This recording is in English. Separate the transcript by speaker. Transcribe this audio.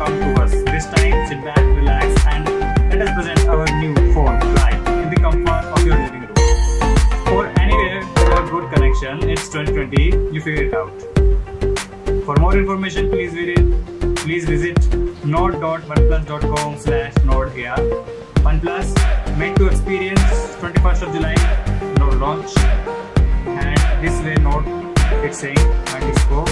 Speaker 1: come to us. This time, sit back, relax, and let us present our new phone live in the comfort of your living room. For anywhere with a good connection, it's 2020, you figure it out. For more information, please visit node.oneplus.com/nodear. OnePlus, made to experience 21st of July Node launch. And this way Node, it's saying, and disco.